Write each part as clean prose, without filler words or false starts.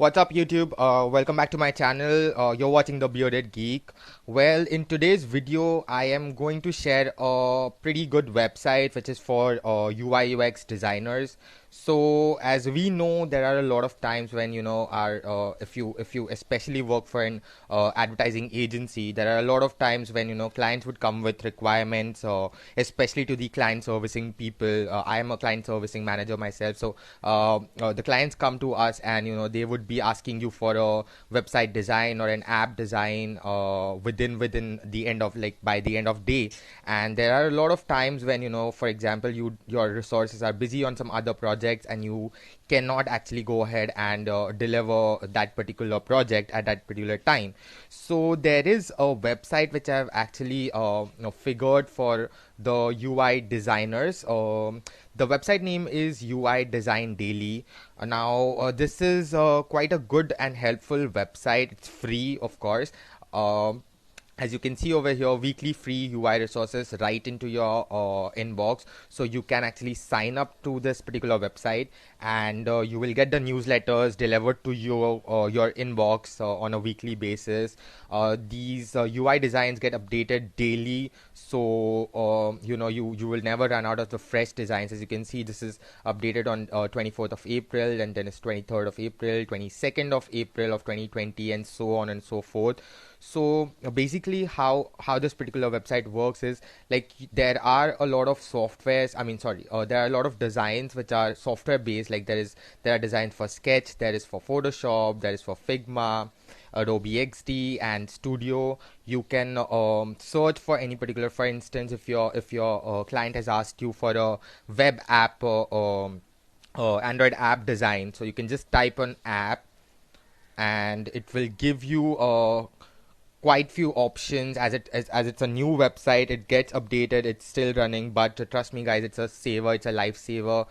What's up, YouTube? Welcome back to my channel. You're watching The Bearded Geek. Well, in today's video, I am going to share a pretty good website which is for UI UX designers. So, as we know, there are a lot of times when if you especially work for an advertising agency, there are a lot of times when clients would come with requirements, especially to the client servicing people. I am a client servicing manager myself, so the clients come to us and they would be asking you for a website design or an app design within the end of, like, by the end of day. And there are a lot of times when for example, your resources are busy on some other projects and you cannot actually go ahead and deliver that particular project at that particular time. So there is a website which I've actually figured for the UI designers. The website name is UI Design Daily. This is quite a good and helpful website. It's free, of course. As you can see over here, weekly free UI resources right into your inbox. So you can actually sign up to this particular website, and you will get the newsletters delivered to your inbox on a weekly basis. These UI designs get updated daily, so you will never run out of the fresh designs. As you can see, this is updated on 24th of April, and then it's 23rd of April, 22nd of April of 2020, and so on and so forth. So basically, how this particular website works is, like, there are a lot of softwares. There are a lot of designs which are software based. Like there are designs for Sketch, there is for Photoshop, there is for Figma, Adobe XD, and Studio. You can search for any particular. For instance, if your client has asked you for a web app, Android app design, so you can just type an app, and it will give you quite few options. As it's a new website, it gets updated, it's still running, but trust me guys, it's a saver, it's a lifesaver.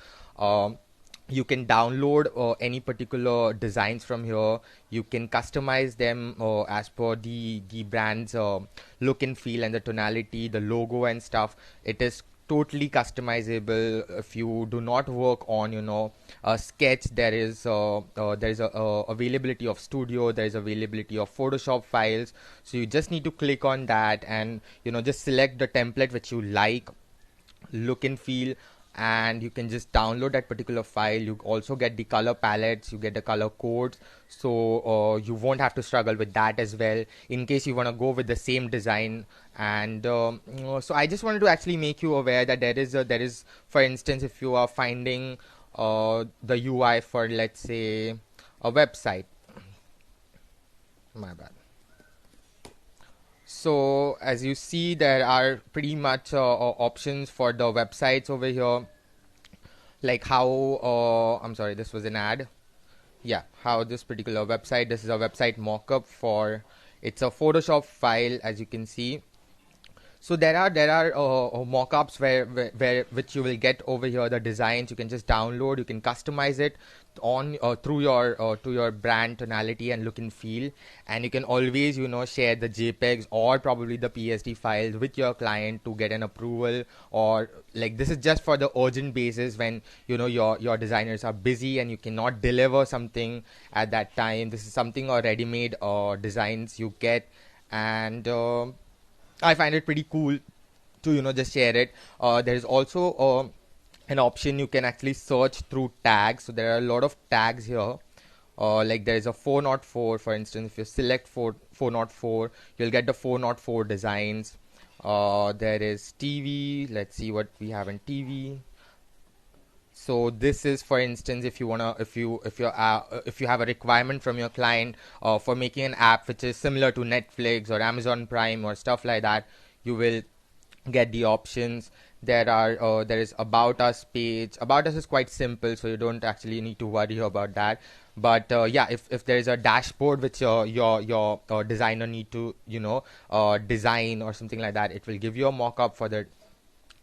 You can download any particular designs from here. You can customize them as per the brand's look and feel and the tonality, the logo and stuff. It is totally customizable. If you do not work on a Sketch, there is a availability of Studio, there is availability of Photoshop files. So you just need to click on that and just select the template which you like, look and feel, and you can just download that particular file. You also get the color palettes, you get the color codes, so you won't have to struggle with that as well in case you want to go with the same design. And so I just wanted to actually make you aware that there is, for instance, if you are finding the UI for, let's say, a website. My bad. So as you see, there are pretty much options for the websites over here, like how I'm sorry, this was an ad. Yeah, how this particular website, this is a website mockup for, it's a Photoshop file, as you can see. So there are mockups where which you will get over here. The designs you can just download, you can customize it on through your to your brand tonality and look and feel, and you can always share the JPEGs or probably the PSD files with your client to get an approval. Or, like, this is just for the urgent basis when your designers are busy and you cannot deliver something at that time. This is something or ready-made designs you get, and I find it pretty cool to just share it. There is also an option you can actually search through tags. So there are a lot of tags here. Like there is a 404, for instance. If you select 404, you'll get the 404 designs. There is TV. Let's see what we have in TV. So this is, for instance, if you have a requirement from your client for making an app which is similar to Netflix or Amazon Prime or stuff like that, you will get the options. There is About Us page. About Us is quite simple, so you don't actually need to worry about that. But yeah, if there is a dashboard which your designer need to design or something like that, it will give you a mock-up for the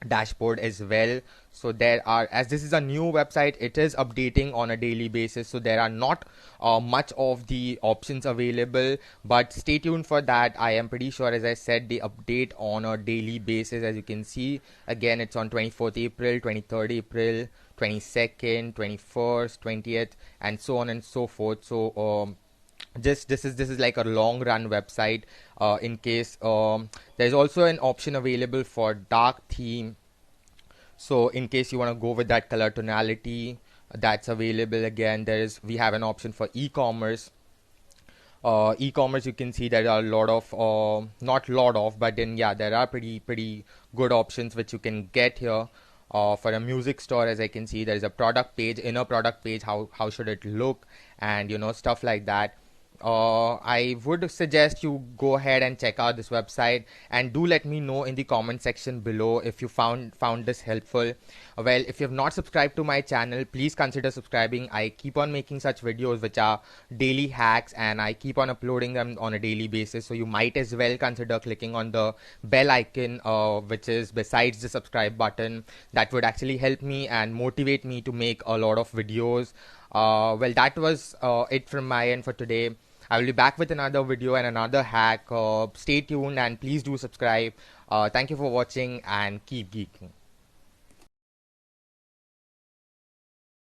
dashboard as well. So there are, as this is a new website, it is updating on a daily basis, so there are not much of the options available, but stay tuned for that. I am pretty sure, as I said, they update on a daily basis. As you can see, again, it's on 24th April, 23rd April, 22nd, 21st, 20th, and so on and so forth. So just this is like a long run website. In case there's also an option available for dark theme, so in case you want to go with that color tonality, that's available. Again, we have an option for e-commerce. E-commerce, you can see there are a lot of not lot of, but then yeah, there are pretty good options which you can get here. For a music store, as I can see, there is a product page, inner product page, how should it look, and stuff like that. I would suggest you go ahead and check out this website, and do let me know in the comment section below if you found this helpful. Well, if you have not subscribed to my channel, please consider subscribing. I keep on making such videos which are daily hacks, and I keep on uploading them on a daily basis, so you might as well consider clicking on the bell icon, which is besides the subscribe button. That would actually help me and motivate me to make a lot of videos. Well, that was it from my end for today. I will be back with another video and another hack. Stay tuned and please do subscribe. Thank you for watching and keep geeking.